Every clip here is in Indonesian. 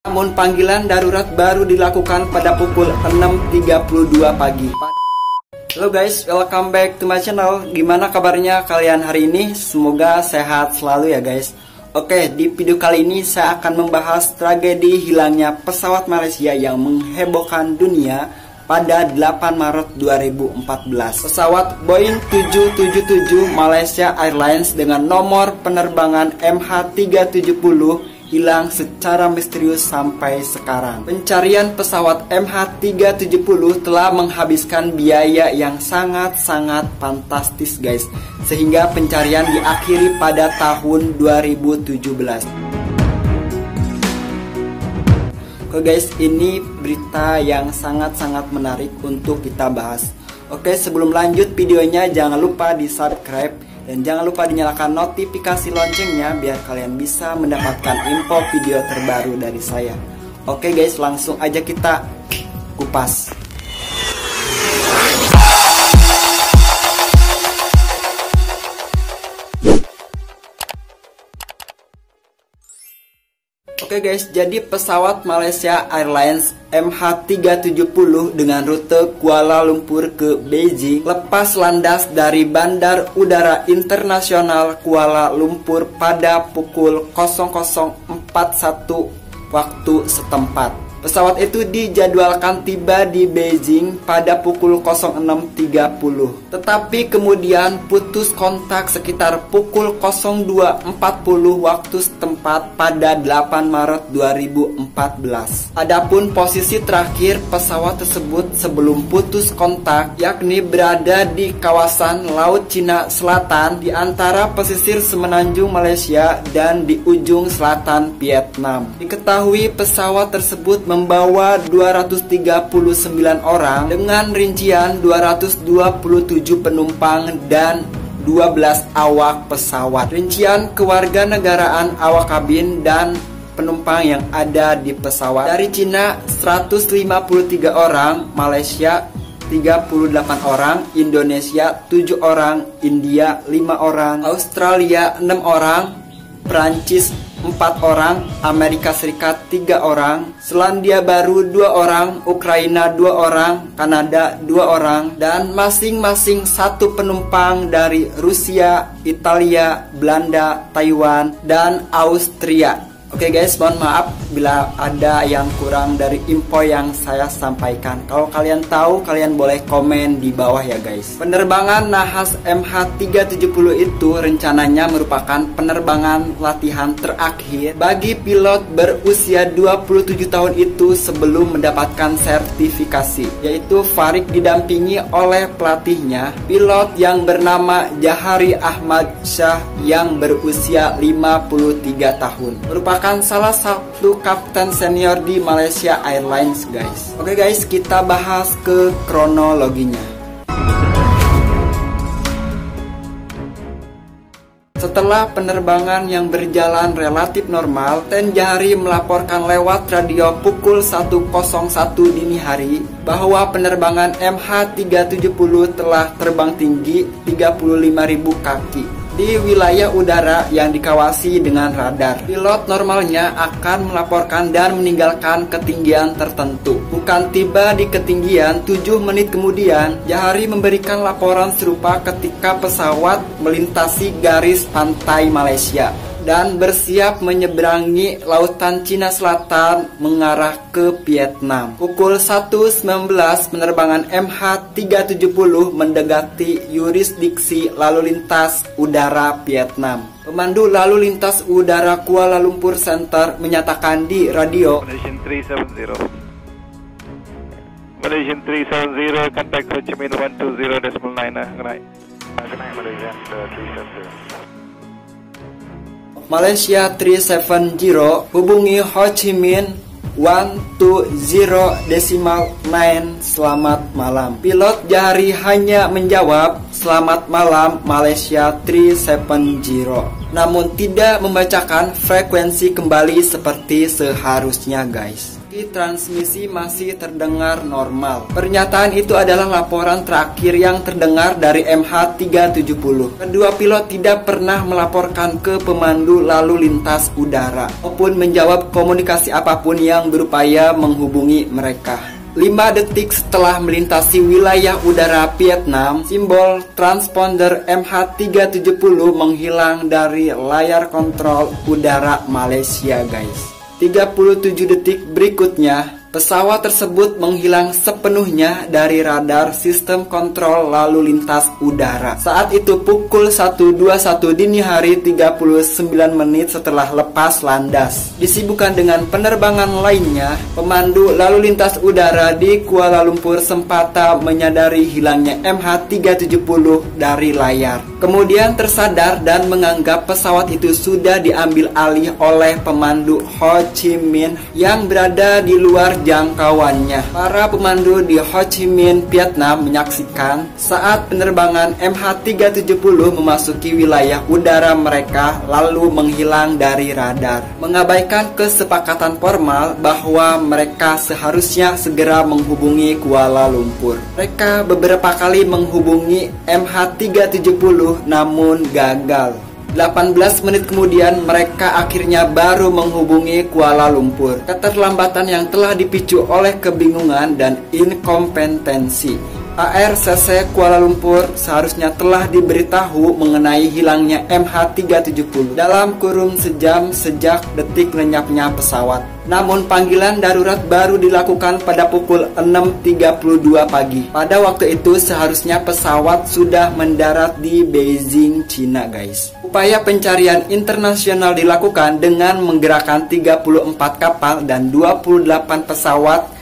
Namun panggilan darurat baru dilakukan pada pukul 6.32 pagi. Halo guys, welcome back to my channel. Gimana kabarnya kalian hari ini? Semoga sehat selalu ya guys. Oke, di video kali ini saya akan membahas tragedi hilangnya pesawat Malaysia yang menghebohkan dunia pada 8 Maret 2014. Pesawat Boeing 777 Malaysia Airlines dengan nomor penerbangan MH370 hilang secara misterius sampai sekarang. Pencarian pesawat MH370 telah menghabiskan biaya yang sangat-sangat fantastis guys, sehingga pencarian diakhiri pada tahun 2017. Oke guys, ini berita yang sangat-sangat menarik untuk kita bahas. Oke, sebelum lanjut videonya jangan lupa di subscribe dan jangan lupa dinyalakan notifikasi loncengnya biar kalian bisa mendapatkan info video terbaru dari saya. Oke guys, langsung aja kita kupas. Oke guys, jadi pesawat Malaysia Airlines MH370 dengan rute Kuala Lumpur ke Beijing lepas landas dari Bandar Udara Internasional Kuala Lumpur pada pukul 00.41 waktu setempat. Pesawat itu dijadwalkan tiba di Beijing pada pukul 06.30. Tetapi kemudian putus kontak sekitar pukul 02.40 waktu setempat pada 8 Maret 2014. Adapun posisi terakhir pesawat tersebut sebelum putus kontak yakni berada di kawasan Laut Cina Selatan di antara pesisir semenanjung Malaysia dan di ujung selatan Vietnam. Diketahui pesawat tersebut membawa 239 orang dengan rincian 227 penumpang dan 12 awak pesawat. Rincian kewarganegaraan awak kabin dan penumpang yang ada di pesawat: dari Cina 153 orang, Malaysia 38 orang, Indonesia 7 orang, India 5 orang, Australia 6 orang, Prancis 4 orang, Amerika Serikat 3 orang, Selandia Baru 2 orang, Ukraina 2 orang, Kanada 2 orang, dan masing-masing 1 penumpang dari Rusia, Italia, Belanda, Taiwan, dan Austria. Oke guys, mohon maaf bila ada yang kurang dari info yang saya sampaikan. Kalau kalian tahu, kalian boleh komen di bawah ya guys. Penerbangan nahas MH370 itu rencananya merupakan penerbangan latihan terakhir bagi pilot berusia 27 tahun itu sebelum mendapatkan sertifikasi, yaitu Farik didampingi oleh pelatihnya, pilot yang bernama Jahari Ahmad Shah yang berusia 53 tahun. Merupakan salah satu kapten senior di Malaysia Airlines guys. Oke guys, kita bahas ke kronologinya. Setelah penerbangan yang berjalan relatif normal, Ten Jahari melaporkan lewat radio pukul 1.01 dini hari bahwa penerbangan MH370 telah terbang tinggi 35.000 kaki di wilayah udara yang dikawasi dengan radar. Pilot normalnya akan melaporkan dan meninggalkan ketinggian tertentu. Bukan tiba di ketinggian 7 menit kemudian, Jahari memberikan laporan serupa ketika pesawat melintasi garis pantai Malaysia dan bersiap menyeberangi lautan Cina Selatan mengarah ke Vietnam. Pukul 1.19 penerbangan MH370 mendekati yurisdiksi lalu lintas udara Vietnam. Pemandu lalu lintas udara Kuala Lumpur Center menyatakan di radio, Malaysian 370, Malaysian 370, contact Ho Chi Minh 120.9. Good night. Good night, Malaysian 370. Malaysia 370 hubungi Ho Chi Minh 120.9. Selamat malam. Pilot Jahari hanya menjawab selamat malam Malaysia 370, namun tidak membacakan frekuensi kembali seperti seharusnya guys. Transmisi masih terdengar normal. Pernyataan itu adalah laporan terakhir yang terdengar dari MH370. Kedua pilot tidak pernah melaporkan ke pemandu lalu lintas udara maupun menjawab komunikasi apapun yang berupaya menghubungi mereka. 5 detik setelah melintasi wilayah udara Vietnam, simbol transponder MH370 menghilang dari layar kontrol udara Malaysia, guys. 37 detik berikutnya, pesawat tersebut menghilang sepenuhnya dari radar sistem kontrol lalu lintas udara. Saat itu pukul 1.21 dini hari 39 menit setelah lepas landas. Disibukkan dengan penerbangan lainnya, pemandu lalu lintas udara di Kuala Lumpur sempat menyadari hilangnya MH370 dari layar. Kemudian tersadar dan menganggap pesawat itu sudah diambil alih oleh pemandu Ho Chi Minh yang berada di luar jangkauannya. Para pemandu di Ho Chi Minh, Vietnam menyaksikan saat penerbangan MH370 memasuki wilayah udara mereka lalu menghilang dari radar, mengabaikan kesepakatan formal bahwa mereka seharusnya segera menghubungi Kuala Lumpur. Mereka beberapa kali menghubungi MH370 namun gagal. 18 menit kemudian mereka akhirnya baru menghubungi Kuala Lumpur. Keterlambatan yang telah dipicu oleh kebingungan dan inkompetensi. ARCC Kuala Lumpur seharusnya telah diberitahu mengenai hilangnya MH370 dalam kurun sejam sejak detik lenyapnya pesawat. Namun panggilan darurat baru dilakukan pada pukul 6.32 pagi. Pada waktu itu seharusnya pesawat sudah mendarat di Beijing, Cina, guys. Upaya pencarian internasional dilakukan dengan menggerakkan 34 kapal dan 28 pesawat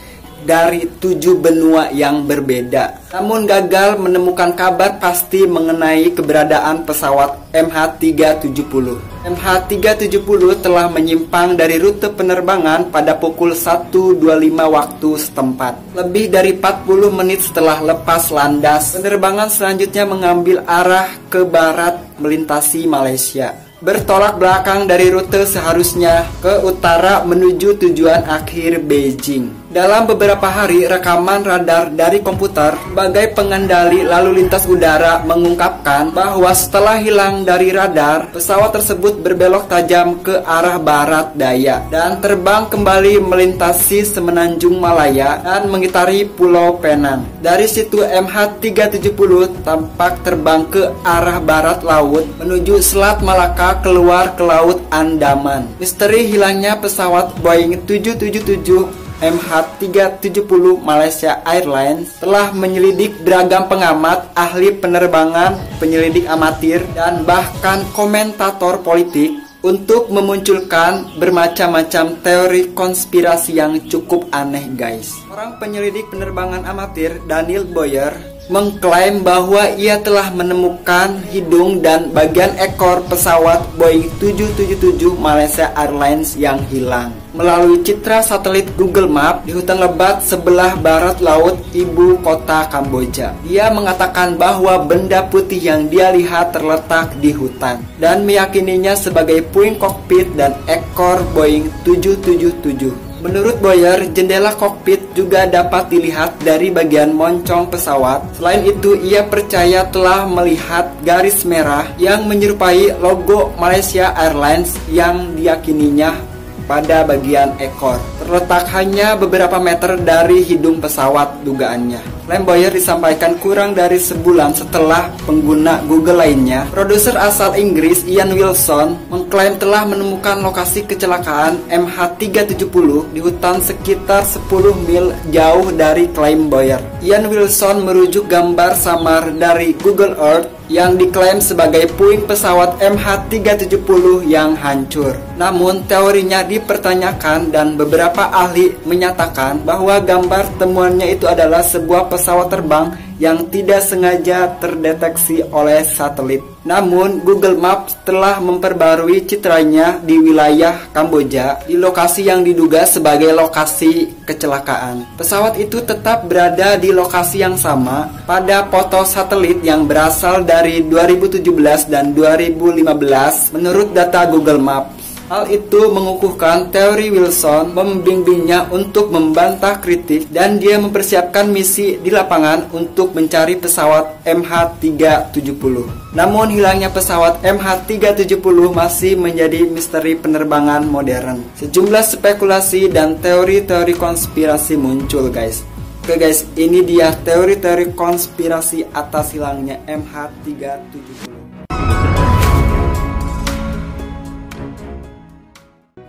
dari 7 benua yang berbeda. Namun gagal menemukan kabar pasti mengenai keberadaan pesawat MH370. MH370 telah menyimpang dari rute penerbangan pada pukul 1.25 waktu setempat. Lebih dari 40 menit setelah lepas landas, penerbangan selanjutnya mengambil arah ke barat melintasi Malaysia, bertolak belakang dari rute seharusnya ke utara menuju tujuan akhir Beijing. Dalam beberapa hari, rekaman radar dari komputer sebagai pengendali lalu lintas udara mengungkapkan bahwa setelah hilang dari radar, pesawat tersebut berbelok tajam ke arah barat daya dan terbang kembali melintasi Semenanjung Malaya dan mengitari Pulau Penang. Dari situ MH370 tampak terbang ke arah barat laut menuju Selat Malaka keluar ke Laut Andaman. Misteri hilangnya pesawat Boeing 777 MH370 Malaysia Airlines telah menyelidik beragam pengamat, ahli penerbangan, penyelidik amatir, dan bahkan komentator politik untuk memunculkan bermacam-macam teori konspirasi yang cukup aneh, guys. Orang penyelidik penerbangan amatir Daniel Boyer mengklaim bahwa ia telah menemukan hidung dan bagian ekor pesawat Boeing 777 Malaysia Airlines yang hilang melalui citra satelit Google Map di hutan lebat sebelah barat laut ibu kota Kamboja. Dia mengatakan bahwa benda putih yang dia lihat terletak di hutan dan meyakininya sebagai puing kokpit dan ekor Boeing 777. Menurut Boyer, jendela kokpit juga dapat dilihat dari bagian moncong pesawat. Selain itu, ia percaya telah melihat garis merah yang menyerupai logo Malaysia Airlines yang diyakininya pada bagian ekor, terletak hanya beberapa meter dari hidung pesawat dugaannya. Klaim Boyer disampaikan kurang dari sebulan setelah pengguna Google lainnya. Produser asal Inggris Ian Wilson mengklaim telah menemukan lokasi kecelakaan MH370 di hutan sekitar 10 mil jauh dari klaim Boyer. Ian Wilson merujuk gambar samar dari Google Earth yang diklaim sebagai puing pesawat MH370 yang hancur. Namun teorinya dipertanyakan dan beberapa ahli menyatakan bahwa gambar temuannya itu adalah sebuah pesawat terbang yang tidak sengaja terdeteksi oleh satelit. Namun Google Maps telah memperbarui citranya di wilayah Kamboja di lokasi yang diduga sebagai lokasi kecelakaan. Pesawat itu tetap berada di lokasi yang sama pada foto satelit yang berasal dari 2017 dan 2015 menurut data Google Maps. Hal itu mengukuhkan teori Wilson, membimbingnya untuk membantah kritik, dan dia mempersiapkan misi di lapangan untuk mencari pesawat MH370. Namun hilangnya pesawat MH370 masih menjadi misteri penerbangan modern. Sejumlah spekulasi dan teori-teori konspirasi muncul, guys. Oke guys, ini dia teori-teori konspirasi atas hilangnya MH370.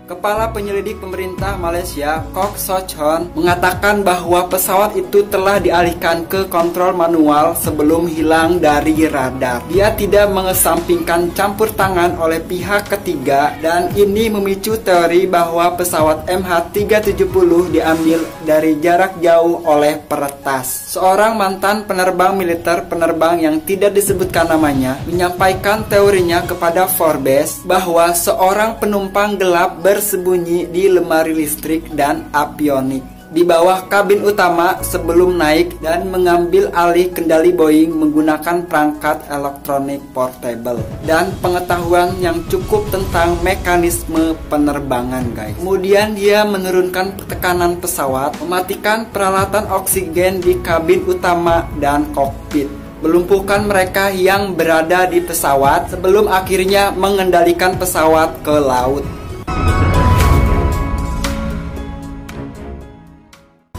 Kepala Penyelidik Pemerintah Malaysia, Kok Soch Hon, mengatakan bahwa pesawat itu telah dialihkan ke kontrol manual sebelum hilang dari radar. Dia tidak mengesampingkan campur tangan oleh pihak ketiga, dan ini memicu teori bahwa pesawat MH370 diambil dari jarak jauh oleh peretas. Seorang mantan penerbang militer penerbang yang tidak disebutkan namanya menyampaikan teorinya kepada Forbes bahwa seorang penumpang gelap bersembunyi di lemari listrik dan avionik di bawah kabin utama sebelum naik dan mengambil alih kendali Boeing menggunakan perangkat elektronik portable dan pengetahuan yang cukup tentang mekanisme penerbangan, guys. Kemudian dia menurunkan tekanan pesawat, mematikan peralatan oksigen di kabin utama dan kokpit, melumpuhkan mereka yang berada di pesawat sebelum akhirnya mengendalikan pesawat ke laut.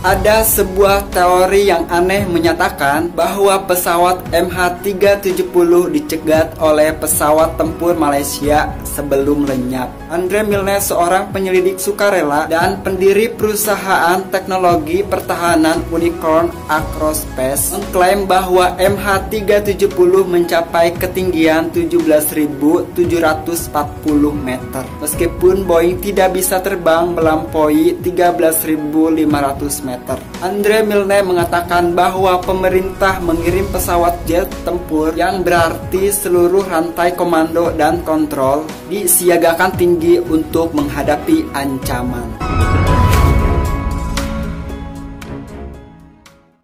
Ada sebuah teori yang aneh menyatakan bahwa pesawat MH370 dicegat oleh pesawat tempur Malaysia sebelum lenyap. Andre Milne, seorang penyelidik sukarela dan pendiri perusahaan teknologi pertahanan Unicorn Acrospace, mengklaim bahwa MH370 mencapai ketinggian 17.740 meter, meskipun Boeing tidak bisa terbang melampaui 13.500 meter. Andre Milne mengatakan bahwa pemerintah mengirim pesawat jet tempur yang berarti seluruh rantai komando dan kontrol disiagakan tinggi untuk menghadapi ancaman.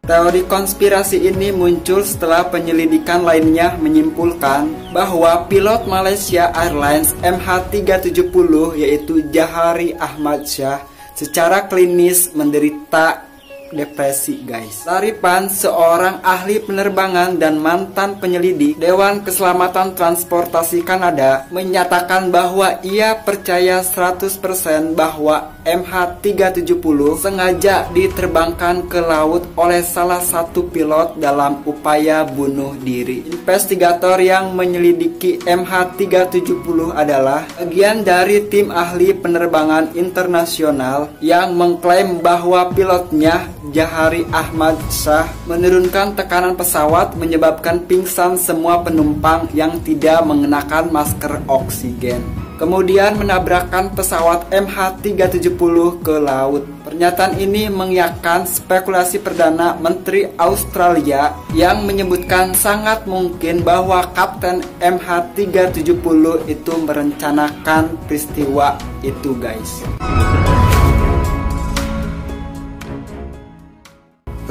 Teori konspirasi ini muncul setelah penyelidikan lainnya menyimpulkan bahwa pilot Malaysia Airlines MH370 yaitu Jahari Ahmad Shah secara klinis menderita depresi, guys. Laripan, seorang ahli penerbangan dan mantan penyelidik Dewan Keselamatan Transportasi Kanada, menyatakan bahwa ia percaya 100% bahwa MH370 sengaja diterbangkan ke laut oleh salah satu pilot dalam upaya bunuh diri. Investigator yang menyelidiki MH370 adalah bagian dari tim ahli penerbangan internasional yang mengklaim bahwa pilotnya Jahari Ahmad Shah menurunkan tekanan pesawat menyebabkan pingsan semua penumpang yang tidak mengenakan masker oksigen, kemudian menabrakkan pesawat MH370 ke laut. Pernyataan ini mengiyakan spekulasi Perdana Menteri Australia yang menyebutkan sangat mungkin bahwa Kapten MH370 itu merencanakan peristiwa itu, guys.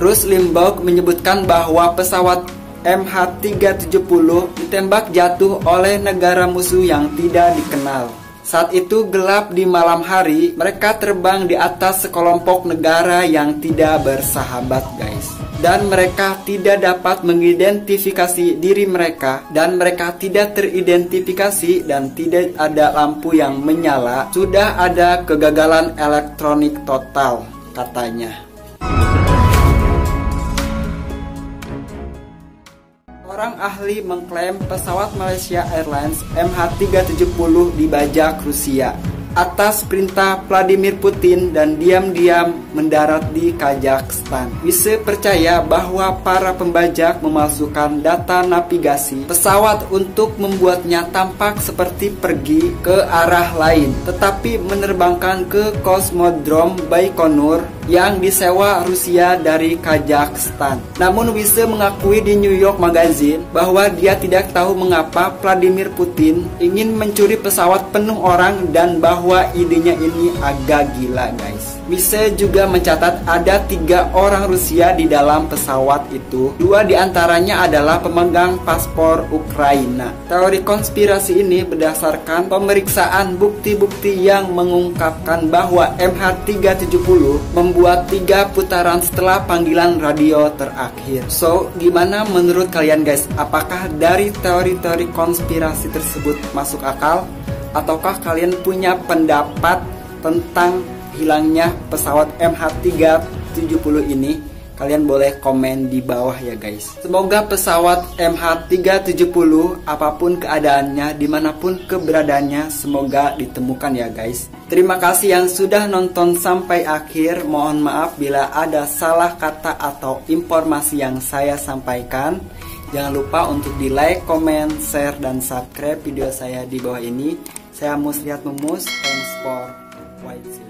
Rush Limbaugh menyebutkan bahwa pesawat MH370 ditembak jatuh oleh negara musuh yang tidak dikenal. Saat itu gelap di malam hari, mereka terbang di atas sekelompok negara yang tidak bersahabat, guys. Dan mereka tidak dapat mengidentifikasi diri mereka, dan mereka tidak teridentifikasi dan tidak ada lampu yang menyala. Sudah ada kegagalan elektronik total, katanya. Orang ahli mengklaim pesawat Malaysia Airlines MH370 dibajak Rusia atas perintah Vladimir Putin dan diam-diam mendarat di Kazakhstan. Wise percaya bahwa para pembajak memasukkan data navigasi pesawat untuk membuatnya tampak seperti pergi ke arah lain, tetapi menerbangkan ke Kosmodrom Baikonur yang disewa Rusia dari Kazakhstan. Namun Wise mengakui di New York Magazine bahwa dia tidak tahu mengapa Vladimir Putin ingin mencuri pesawat penuh orang dan bahwa idenya ini agak gila, guys. Wise juga mencatat ada 3 orang Rusia di dalam pesawat itu. 2 diantaranya adalah pemegang paspor Ukraina. Teori konspirasi ini berdasarkan pemeriksaan bukti-bukti yang mengungkapkan bahwa MH370 membuat 3 putaran setelah panggilan radio terakhir. So, gimana menurut kalian guys? Apakah dari teori-teori konspirasi tersebut masuk akal? Ataukah kalian punya pendapat tentang hilangnya pesawat MH370 ini? Kalian boleh komen di bawah ya guys. Semoga pesawat MH370 apapun keadaannya, dimanapun keberadaannya, semoga ditemukan ya guys. Terima kasih yang sudah nonton sampai akhir. Mohon maaf bila ada salah kata atau informasi yang saya sampaikan. Jangan lupa untuk di like, comment, share, dan subscribe video saya di bawah ini. Saya Muslihat Memus. Thanks for watching.